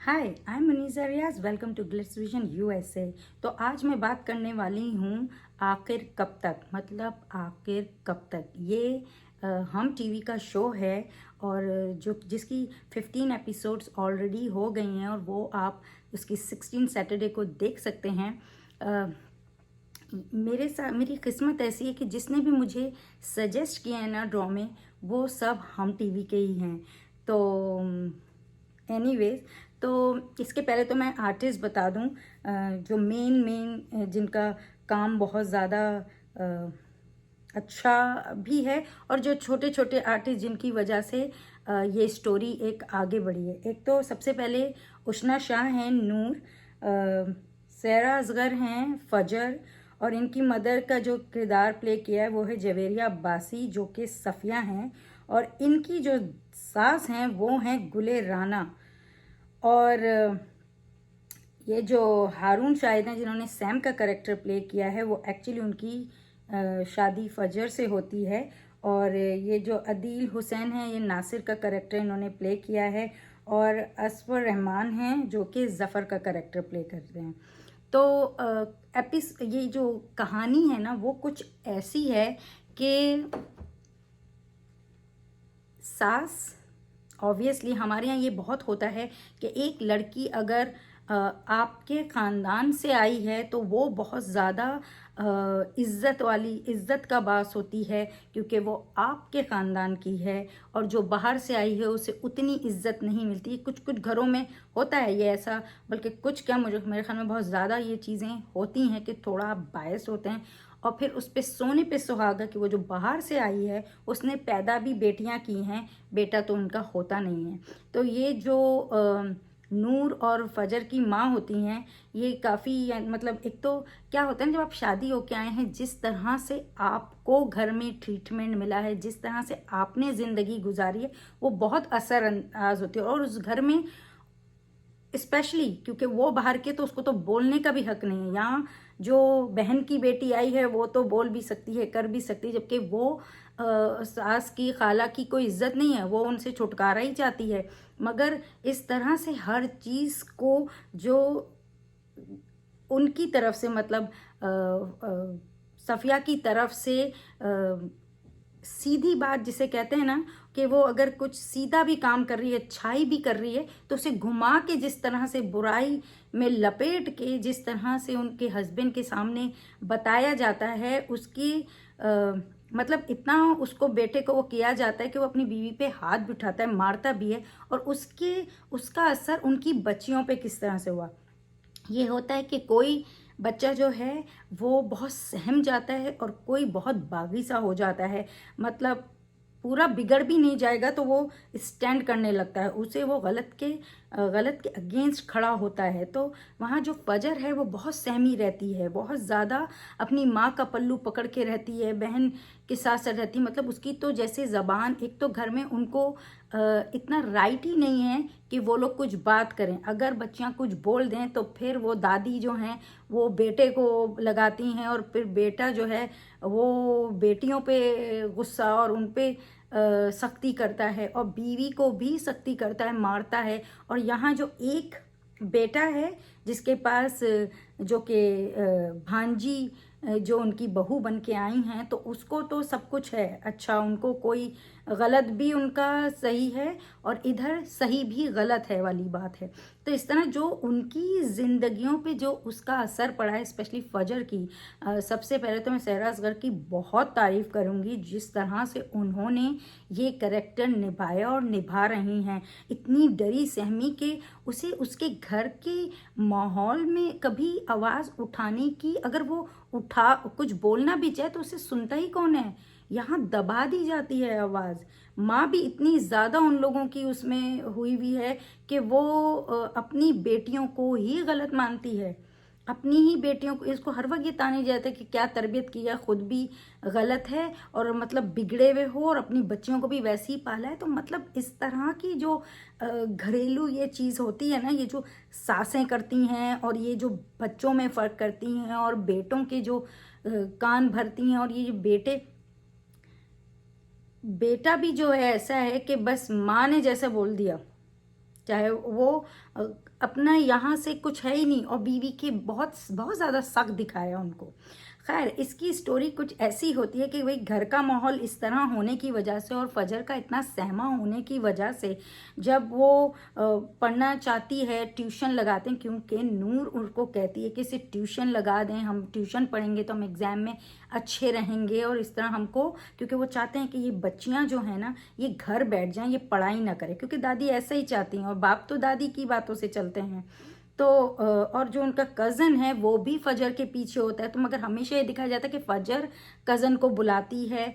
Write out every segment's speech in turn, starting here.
Hi, I am Manisha Riyaz. Welcome to glitz vision USA. तो आज मैं बात करने वाली हूँ आखिर कब तक, मतलब आखिर कब तक। ये हम टीवी का शो है और जो जिसकी 15 एपिसोड्स ऑलरेडी हो गई हैं और वो आप उसकी 16 सैटरडे को देख सकते हैं। मेरे साथ मेरी किस्मत ऐसी है कि जिसने भी मुझे सजेस्ट किया है ना ड्रामे, वो सब हम टीवी के ही हैं। तो एनीवेज, तो इसके पहले तो मैं आर्टिस्ट बता दूं, जो मेन जिनका काम बहुत ज़्यादा अच्छा भी है और जो छोटे छोटे आर्टिस्ट जिनकी वजह से ये स्टोरी एक आगे बढ़ी है। एक तो सबसे पहले उशना शाह हैं नूर, सैरा असगर हैं फजर, और इनकी मदर का जो किरदार प्ले किया है वो है जवेरिया अब्बासी जो कि सफ़िया हैं, और इनकी जो सास हैं वो हैं गुले राना। और ये जो हारून शाहिद हैं जिन्होंने सैम का करेक्टर प्ले किया है वो एक्चुअली उनकी शादी फजर से होती है। और ये जो अदील हुसैन हैं ये नासिर का करेक्टर इन्होंने प्ले किया है, और असफर रहमान हैं जो कि ज़फ़र का करेक्टर प्ले करते हैं। तो ये जो कहानी है ना वो कुछ ऐसी है कि सास, ऑब्वियसली हमारे यहाँ ये बहुत होता है कि एक लड़की अगर आपके ख़ानदान से आई है तो वो बहुत ज़्यादा इज़्ज़त का बास होती है, क्योंकि वो आपके ख़ानदान की है। और जो बाहर से आई है उसे उतनी इज़्ज़त नहीं मिलती। कुछ कुछ घरों में होता है ये ऐसा, बल्कि कुछ क्या, मुझे मेरे ख्याल में बहुत ज़्यादा ये चीज़ें होती हैं कि थोड़ा बायस होते हैं। और फिर उस पे सोने पे सुहागा कि वो जो बाहर से आई है उसने पैदा भी बेटियां की हैं, बेटा तो उनका होता नहीं है। तो ये जो नूर और फजर की माँ होती हैं ये काफ़ी, मतलब एक तो क्या होता है ना, जब आप शादी होके आए हैं, जिस तरह से आपको घर में ट्रीटमेंट मिला है, जिस तरह से आपने ज़िंदगी गुजारी है, वो बहुत असरअंदाज होती है। और उस घर में स्पेशली क्योंकि वो बाहर के, तो उसको तो बोलने का भी हक नहीं है। यहाँ जो बहन की बेटी आई है वो तो बोल भी सकती है, कर भी सकती है, जबकि वो सास की खाला की कोई इज्जत नहीं है, वो उनसे छुटकारा ही चाहती है। मगर इस तरह से हर चीज़ को जो उनकी तरफ से, मतलब सफ़िया की तरफ से सीधी बात जिसे कहते हैं ना, कि वो अगर कुछ सीधा भी काम कर रही है, अच्छाई भी कर रही है, तो उसे घुमा के जिस तरह से बुराई में लपेट के जिस तरह से उनके हस्बैंड के सामने बताया जाता है, उसकी मतलब इतना उसको, बेटे को वो किया जाता है कि वो अपनी बीवी पे हाथ भी उठाता है, मारता भी है। और उसका असर उनकी बच्चियों पे किस तरह से हुआ, ये होता है कि कोई बच्चा जो है वो बहुत सहम जाता है और कोई बहुत बागी सा हो जाता है, मतलब पूरा बिगड़ भी नहीं जाएगा तो वो स्टैंड करने लगता है, उसे वो गलत के अगेंस्ट खड़ा होता है। तो वहाँ जो फजर है वो बहुत सहमी रहती है, बहुत ज़्यादा अपनी माँ का पल्लू पकड़ के रहती है, बहन के साथ साथ रहती है। मतलब उसकी तो जैसे ज़बान, एक तो घर में उनको इतना राइट ही नहीं है कि वो लोग कुछ बात करें। अगर बच्चियां कुछ बोल दें तो फिर वो दादी जो हैं वो बेटे को लगाती हैं, और फिर बेटा जो है वो बेटियों पे गुस्सा और उन पे सख्ती करता है, और बीवी को भी सख्ती करता है, मारता है। और यहाँ जो एक बेटा है जिसके पास जो कि भांजी जो उनकी बहू बन के आई हैं, तो उसको तो सब कुछ है अच्छा, उनको कोई गलत भी उनका सही है और इधर सही भी गलत है वाली बात है। तो इस तरह जो उनकी ज़िंदगियों पे जो उसका असर पड़ा है, स्पेशली फजर की, सबसे पहले तो मैं सहरा असगर की बहुत तारीफ़ करूँगी, जिस तरह से उन्होंने ये करेक्टर निभाया और निभा रही हैं। इतनी डरी सहमी के उसे उसके घर के माहौल में कभी आवाज़ उठाने की, अगर वो उठा कुछ बोलना भी चाहे तो उसे सुनता ही कौन है, यहाँ दबा दी जाती है आवाज़। माँ भी इतनी ज़्यादा उन लोगों की उसमें हुई हुई है कि वो अपनी बेटियों को ही गलत मानती है, अपनी ही बेटियों को। इसको हर वक्त ये ताने जाते हैं कि क्या तरबियत की है, खुद भी गलत है और मतलब बिगड़े हुए हो, और अपनी बच्चियों को भी वैसे ही पाला है। तो मतलब इस तरह की जो घरेलू ये चीज़ होती है ना, ये जो सासें करती हैं और ये जो बच्चों में फ़र्क करती हैं और बेटों के जो कान भरती हैं, और ये जो बेटा भी जो है ऐसा है कि बस माँ ने जैसा बोल दिया चाहे वो अपना यहाँ से कुछ है ही नहीं, और बीवी के बहुत बहुत ज़्यादा शक दिखाया उनको। खैर, इसकी स्टोरी कुछ ऐसी होती है कि वही घर का माहौल इस तरह होने की वजह से और फजर का इतना सहमा होने की वजह से जब वो पढ़ना चाहती है, ट्यूशन लगाते हैं, क्योंकि नूर उनको कहती है कि इसे ट्यूशन लगा दें, हम ट्यूशन पढ़ेंगे तो हम एग्ज़ाम में अच्छे रहेंगे, और इस तरह हमको, क्योंकि वो चाहते हैं कि ये बच्चियां जो है ना ये घर बैठ जाएं, ये पढ़ाई ना करें, क्योंकि दादी ऐसा ही चाहती हैं और बाप तो दादी की बातों से चलते हैं। तो और जो उनका कज़न है वो भी फजर के पीछे होता है, तो मगर हमेशा ये दिखाया जाता है कि फजर कज़न को बुलाती है,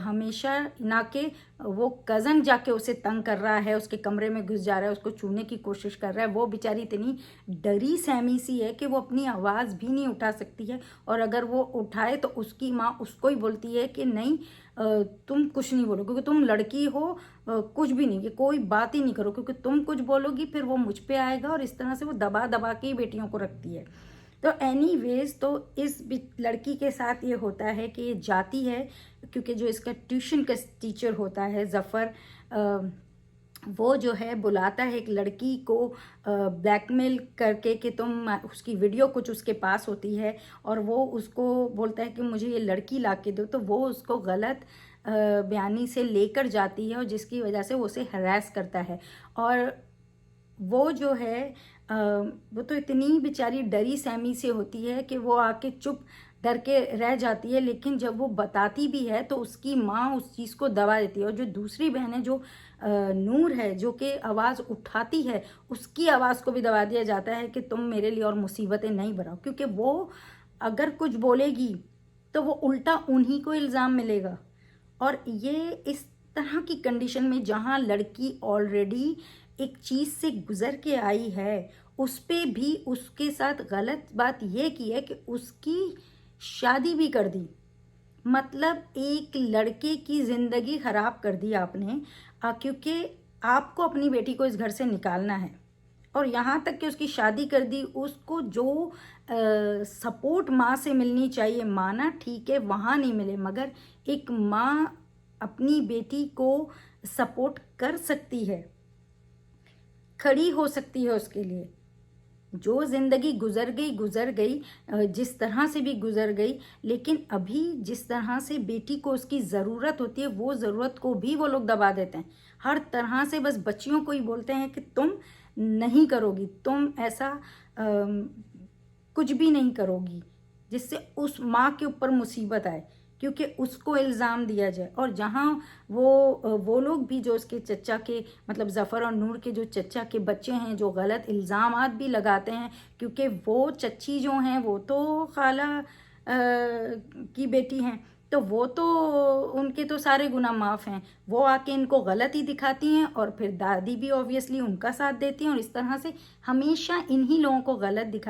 हमेशा ना कि वो कज़न जाके उसे तंग कर रहा है, उसके कमरे में घुस जा रहा है, उसको छूने की कोशिश कर रहा है। वो बेचारी इतनी डरी सहमी सी है कि वो अपनी आवाज़ भी नहीं उठा सकती है, और अगर वो उठाए तो उसकी माँ उसको ही बोलती है कि नहीं, तुम कुछ नहीं बोलो, क्योंकि तुम लड़की हो, कुछ भी नहीं, कि कोई बात ही नहीं करो, क्योंकि तुम कुछ बोलोगी फिर वो मुझ पे आएगा, और इस तरह से वो दबा दबा के ही बेटियों को रखती है। तो एनीवेज, तो इस लड़की के साथ ये होता है कि ये जाती है, क्योंकि जो इसका ट्यूशन का टीचर होता है ज़फ़र, वो जो है बुलाता है एक लड़की को ब्लैकमेल करके कि तुम, उसकी वीडियो कुछ उसके पास होती है, और वो उसको बोलता है कि मुझे ये लड़की ला के दो, तो वो उसको गलत बयानी से लेकर जाती है, और जिसकी वजह से वो उसे हरास करता है। और वो जो है वो तो इतनी बेचारी डरी सहमी से होती है कि वो आके चुप डर के रह जाती है, लेकिन जब वो बताती भी है तो उसकी माँ उस चीज़ को दबा देती है, और जो दूसरी बहन है, जो नूर है, जो कि आवाज़ उठाती है, उसकी आवाज़ को भी दबा दिया जाता है कि तुम मेरे लिए और मुसीबतें नहीं बढ़ाओ, क्योंकि वो अगर कुछ बोलेगी तो वो उल्टा उन्हीं को इल्ज़ाम मिलेगा। और ये इस तरह की कंडीशन में जहाँ लड़की ऑलरेडी एक चीज़ से गुजर के आई है, उस पे भी उसके साथ गलत बात ये की है कि उसकी शादी भी कर दी। मतलब एक लड़के की ज़िंदगी ख़राब कर दी आपने, क्योंकि आपको अपनी बेटी को इस घर से निकालना है, और यहाँ तक कि उसकी शादी कर दी। उसको जो सपोर्ट माँ से मिलनी चाहिए, माना ठीक है वहाँ नहीं मिले, मगर एक माँ अपनी बेटी को सपोर्ट कर सकती है, खड़ी हो सकती है उसके लिए। जो ज़िंदगी गुजर गई, जिस तरह से भी गुजर गई, लेकिन अभी जिस तरह से बेटी को उसकी ज़रूरत होती है, वो ज़रूरत को भी वो लोग दबा देते हैं। हर तरह से बस बच्चियों को ही बोलते हैं कि तुम नहीं करोगी, तुम ऐसा कुछ भी नहीं करोगी जिससे उस माँ के ऊपर मुसीबत आए, क्योंकि उसको इल्ज़ाम दिया जाए। और जहाँ वो लोग भी, जो उसके चचा के, मतलब ज़फ़र और नूर के जो चचा के बच्चे हैं, जो गलत इल्ज़ामात भी लगाते हैं, क्योंकि वो चच्ची जो हैं वो तो खाला की बेटी हैं, तो वो तो उनके तो सारे गुनाह माफ़ हैं। वो आके इनको गलत ही दिखाती हैं, और फिर दादी भी ऑब्वियसली उनका साथ देती हैं, और इस तरह से हमेशा इन्हीं लोगों को गलत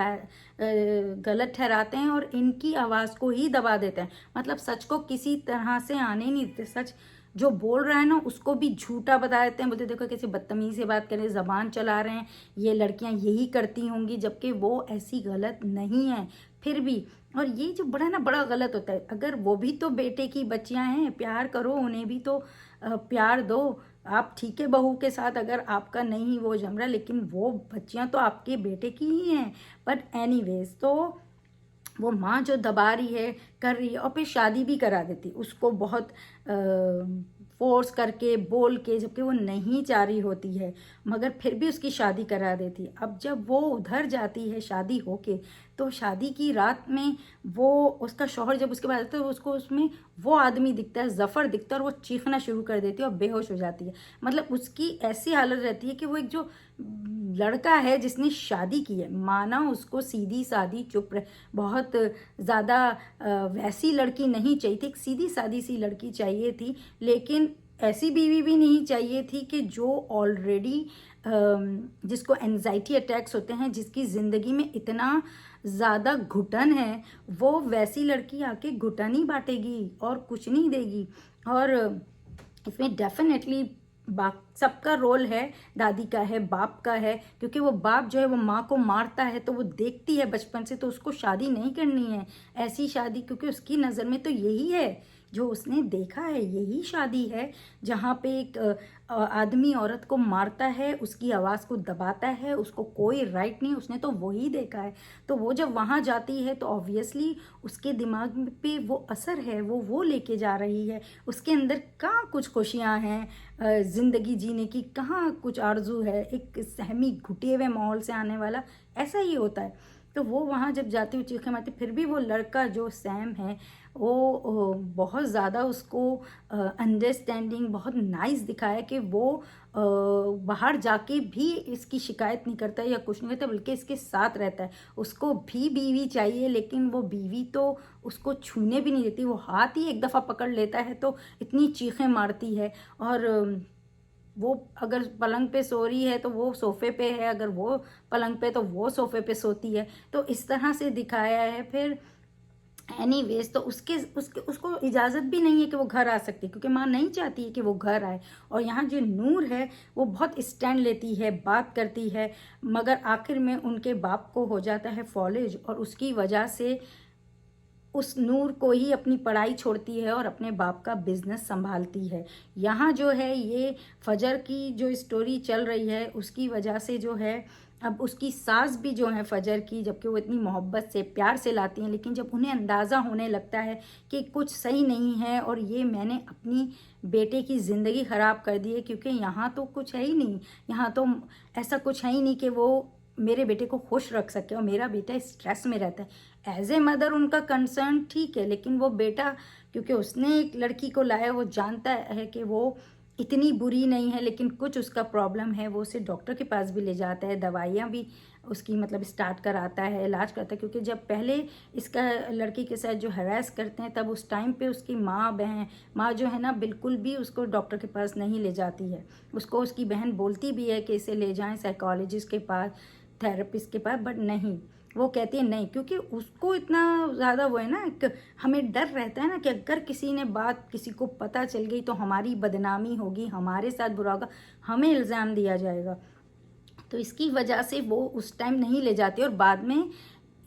ठहराते हैं, और इनकी आवाज़ को ही दबा देते हैं। मतलब सच को किसी तरह से आने नहीं देते। सच जो बोल रहा है ना उसको भी झूठा बता देते हैं, बोलते देखो कैसे बदतमीज़ी से बात करें, ज़बान चला रहे हैं, ये लड़कियां यही करती होंगी, जबकि वो ऐसी गलत नहीं है फिर भी। और ये जो बड़ा गलत होता है। अगर वो भी तो बेटे की बच्चियां हैं, प्यार करो, उन्हें भी तो प्यार दो। आप ठीक है बहू के साथ अगर आपका नहीं वो जम रहा, लेकिन वो बच्चियां तो आपके बेटे की ही हैं। बट एनीवेज, तो वो माँ जो दबा रही है, कर रही है, और फिर शादी भी करा देती उसको, बहुत फोर्स करके बोल के, जबकि वो नहीं चाह रही होती है, मगर फिर भी उसकी शादी करा देती। अब जब वो उधर जाती है शादी होके, तो शादी की रात में वो, उसका शौहर जब उसके पास आता है, तो उसको उसमें वो आदमी दिखता है, ज़फ़र दिखता है, और वो चीखना शुरू कर देती है और बेहोश हो जाती है। मतलब उसकी ऐसी हालत रहती है कि वो एक जो लड़का है जिसने शादी की है, माना उसको सीधी सादी चुप रह, बहुत ज़्यादा वैसी लड़की नहीं चाहिए थी, एक सीधी सादी सी लड़की चाहिए थी, लेकिन ऐसी बीवी भी नहीं चाहिए थी कि जो ऑलरेडी जिसको एंजाइटी अटैक्स होते हैं, जिसकी ज़िंदगी में इतना ज़्यादा घुटन है, वो वैसी लड़की आके घुटन ही बांटेगी और कुछ नहीं देगी। और इसमें डेफिनेटली बाप सबका रोल है, दादी का है, बाप का है, क्योंकि वो बाप जो है वो माँ को मारता है, तो वो देखती है बचपन से, तो उसको शादी नहीं करनी है ऐसी शादी, क्योंकि उसकी नज़र में तो यही है जो उसने देखा है यही शादी है जहाँ पे एक आदमी औरत को मारता है, उसकी आवाज़ को दबाता है, उसको कोई राइट नहीं, उसने तो वही देखा है। तो वो जब वहाँ जाती है तो ऑब्वियसली उसके दिमाग पे वो असर है, वो लेके जा रही है। उसके अंदर कहाँ कुछ खुशियाँ हैं ज़िंदगी जीने की, कहाँ कुछ आरजू है, एक सहमी घुटे हुए माहौल से आने वाला ऐसा ही होता है। तो वो वहाँ जब जाती हुई चीखें मारती, फिर भी वो लड़का जो सैम है वो बहुत ज़्यादा उसको अंडरस्टैंडिंग, बहुत नाइस दिखाया कि वो बाहर जाके भी इसकी शिकायत नहीं करता या कुछ नहीं करता, बल्कि इसके साथ रहता है। उसको भी बीवी चाहिए, लेकिन वो बीवी तो उसको छूने भी नहीं देती, वो हाथ ही एक दफ़ा पकड़ लेता है तो इतनी चीखें मारती है। और वो अगर पलंग पे सो रही है तो वो सोफ़े पे है, अगर वो पलंग पे तो वो सोफ़े पे सोती है। तो इस तरह से दिखाया है। फिर एनीवेज तो उसको इजाज़त भी नहीं है कि वो घर आ सकती, क्योंकि माँ नहीं चाहती है कि वो घर आए। और यहाँ जो नूर है वो बहुत स्टैंड लेती है, बात करती है, मगर आखिर में उनके बाप को हो जाता है फॉलेज, और उसकी वजह से उस नूर को ही अपनी पढ़ाई छोड़ती है और अपने बाप का बिजनेस संभालती है। यहाँ जो है ये फजर की जो स्टोरी चल रही है उसकी वजह से जो है, अब उसकी सास भी जो है फजर की, जबकि वो इतनी मोहब्बत से प्यार से लाती हैं, लेकिन जब उन्हें अंदाज़ा होने लगता है कि कुछ सही नहीं है और ये मैंने अपनी बेटे की ज़िंदगी ख़राब कर दी है, क्योंकि यहाँ तो कुछ है ही नहीं, यहाँ तो ऐसा कुछ है ही नहीं कि वो मेरे बेटे को खुश रख सके, और मेरा बेटा स्ट्रेस में रहता है। एज ए मदर उनका कंसर्न ठीक है, लेकिन वो बेटा क्योंकि उसने एक लड़की को लाया, वो जानता है कि वो इतनी बुरी नहीं है, लेकिन कुछ उसका प्रॉब्लम है, वो उसे डॉक्टर के पास भी ले जाता है, दवाइयाँ भी उसकी मतलब स्टार्ट कराता है, इलाज करता है। क्योंकि जब पहले इसका लड़की के साथ जो हरास करते हैं, तब उस टाइम पे उसकी माँ जो है ना बिल्कुल भी उसको डॉक्टर के पास नहीं ले जाती है। उसको उसकी बहन बोलती भी है कि इसे ले जाएं साइकोलॉजिस्ट के पास, थेरेपिस्ट के पास, बट नहीं, वो कहती है नहीं, क्योंकि उसको इतना ज़्यादा वो है ना, एक हमें डर रहता है ना कि अगर किसी ने बात किसी को पता चल गई तो हमारी बदनामी होगी, हमारे साथ बुरा होगा, हमें इल्ज़ाम दिया जाएगा। तो इसकी वजह से वो उस टाइम नहीं ले जाती। और बाद में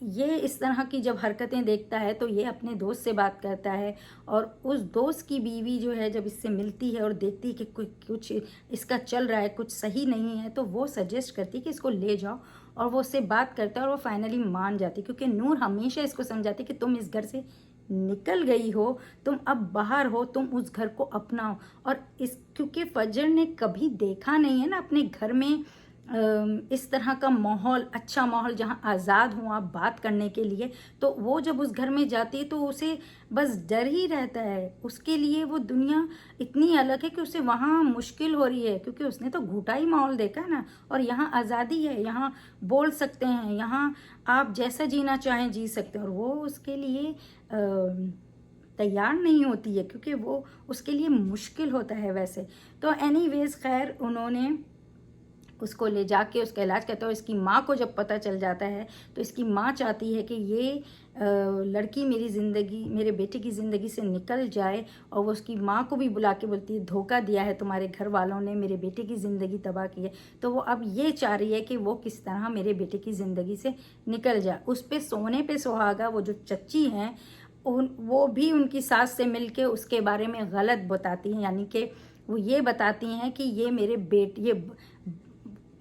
ये इस तरह की जब हरकतें देखता है तो ये अपने दोस्त से बात करता है, और उस दोस्त की बीवी जो है जब इससे मिलती है और देखती है कि कुछ इसका चल रहा है, कुछ सही नहीं है, तो वो सजेस्ट करती है कि इसको ले जाओ, और वो उससे बात करता है और वो फाइनली मान जाती, क्योंकि नूर हमेशा इसको समझाती कि तुम इस घर से निकल गई हो, तुम अब बाहर हो, तुम उस घर को अपनाओ। और इस क्योंकि फजर ने कभी देखा नहीं है ना अपने घर में इस तरह का माहौल, अच्छा माहौल जहाँ आज़ाद हो आप बात करने के लिए, तो वो जब उस घर में जाती है तो उसे बस डर ही रहता है। उसके लिए वो दुनिया इतनी अलग है कि उसे वहाँ मुश्किल हो रही है, क्योंकि उसने तो घुटा ही माहौल देखा है ना, और यहाँ आज़ादी है, यहाँ बोल सकते हैं, यहाँ आप जैसा जीना चाहें जी सकते हैं, और वो उसके लिए तैयार नहीं होती है, क्योंकि वो उसके लिए मुश्किल होता है वैसे। तो एनीवेज खैर उन्होंने उसको ले जाके उसका इलाज करता है, और इसकी माँ को जब पता चल जाता है तो इसकी माँ चाहती है कि ये लड़की मेरे बेटे की ज़िंदगी से निकल जाए, और वो उसकी माँ को भी बुला के बोलती है धोखा दिया है तुम्हारे घर वालों ने, मेरे बेटे की ज़िंदगी तबाह की है। तो वो अब ये चाह रही है कि वो किस तरह मेरे बेटे की ज़िंदगी से निकल जाए। उस पे सोने पे सुहागा वो जो चच्ची हैं वो भी उनकी सास से मिलके उसके बारे में गलत बताती हैं, यानी कि वो ये बताती हैं कि ये मेरे बेटे ये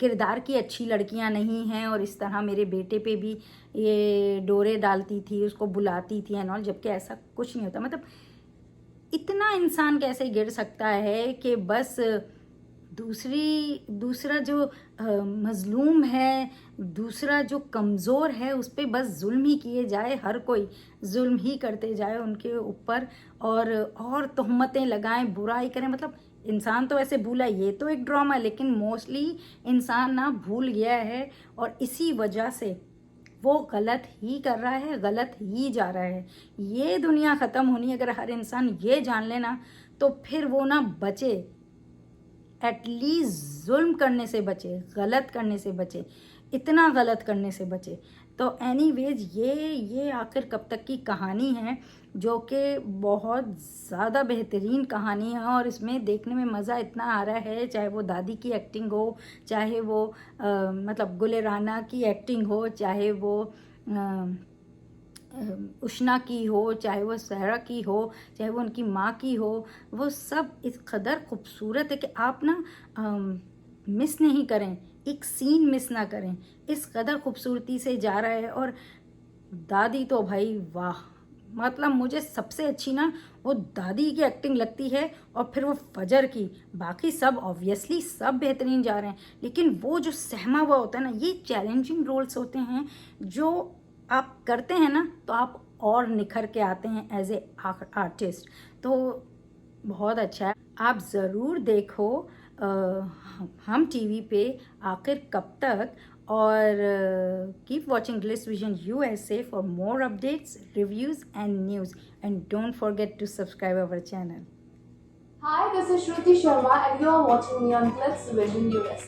किरदार की अच्छी लड़कियां नहीं हैं, और इस तरह मेरे बेटे पे भी ये डोरे डालती थी, उसको बुलाती थी एंड ऑल, जबकि ऐसा कुछ नहीं होता। मतलब इतना इंसान कैसे गिर सकता है कि बस दूसरा जो मजलूम है, दूसरा जो कमज़ोर है, उस पर बस जुल्म ही किए जाए, हर कोई जुल्म ही करते जाए उनके ऊपर, और तोहमतें लगाएं, बुराई करें। मतलब इंसान तो ऐसे भूला, ये तो एक ड्रामा, लेकिन मोस्टली इंसान ना भूल गया है, और इसी वजह से वो गलत ही कर रहा है, गलत ही जा रहा है। ये दुनिया ख़त्म होनी अगर हर इंसान ये जान लेना, तो फिर वो ना बचे, एटलीस्ट जुल्म करने से बचे, गलत करने से बचे, इतना गलत करने से बचे। तो एनीवेज ये आखिर कब तक की कहानी है, जो कि बहुत ज़्यादा बेहतरीन कहानी है, और इसमें देखने में मज़ा इतना आ रहा है, चाहे वो दादी की एक्टिंग हो, चाहे वो मतलब गुल राना की एक्टिंग हो, चाहे वो उष्णा की हो, चाहे वो सहरा की हो, चाहे वो उनकी माँ की हो, वो सब इस कदर खूबसूरत है कि आप ना मिस नहीं करें, एक सीन मिस ना करें। इस कदर खूबसूरती से जा रहा है। और दादी तो भाई वाह, मतलब मुझे सबसे अच्छी ना वो दादी की एक्टिंग लगती है, और फिर वो फजर की। बाकी सब ऑब्वियसली सब बेहतरीन जा रहे हैं, लेकिन वो जो सहमा हुआ होता है ना, ये चैलेंजिंग रोल्स होते हैं जो आप करते हैं ना तो आप और निखर के आते हैं एज ए आर्टिस्ट। तो बहुत अच्छा है, आप ज़रूर देखो हम टीवी पे आखिर कब तक। और कीप वॉचिंग ग्लिस vision USA for more updates, reviews and news, and don't forget to subscribe our channel. Hi, this is Shruti Sharma, and you are watching me on Glitz Vision US.